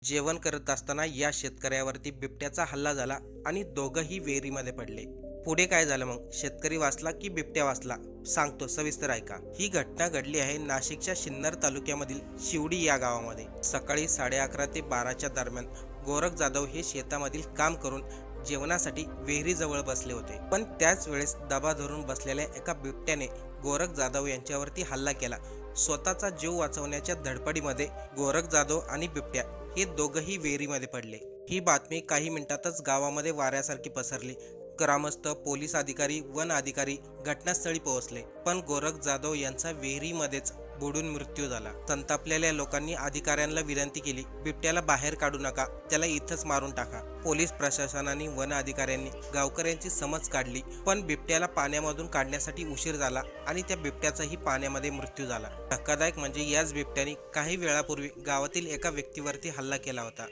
जेवण करत असताना या शेतकऱ्यावरती बिबट्याचा हल्ला झाला आणि दोघंही विहिरीमध्ये पडले. पुढे काय झालं मग? शेतकरी वाचला की बिबट्या वाचला? सांगतो, सविस्तर ऐका. ही घटना घडली आहे नाशिकच्या सिन्नर तालुक्यामधील शिवडी या गावामध्ये. सकाळी 11:30 ते 12च्या दरम्यान गोरख जाधव हे शेतामधील काम करून जेवणासाठी विहिरीजवळ बसले होते. पण त्याच वेळेस दबा धरून बसलेल्या एका बिबट्याने गोरख जाधव यांच्यावरती हल्ला केला. स्वतःचा जीव वाचवण्याच्या धडपडीमध्ये गोरख जाधव आणि बिबट्या हे दोघंही विहिरीमध्ये पडले. ही बातमी काही मिनिटातच गावामध्ये वाऱ्यासारखी पसरली. ग्रामस्थ, पोलीस अधिकारी, वन अधिकारी घटनास्थळी पोहोचले, पण गोरख जाधव यांचा विहिरीमध्येच बुडून मृत्यू झाला. संतापलेल्या लोकांनी अधिकाऱ्यांना विनंती केली, बिबट्याला बाहेर काढू नका, त्याला इथंच मारून टाका. पोलीस प्रशासनाने, वन अधिकाऱ्यांनी गावकऱ्यांची समज काढली, पण बिबट्याला पाण्यामधून काढण्यासाठी उशीर झाला आणि त्या बिबट्याचाही पाण्यामध्ये मृत्यू झाला. धक्कादायक म्हणजे याच बिबट्याने काही वेळापूर्वी गावातील एका व्यक्तीवरती हल्ला केला होता.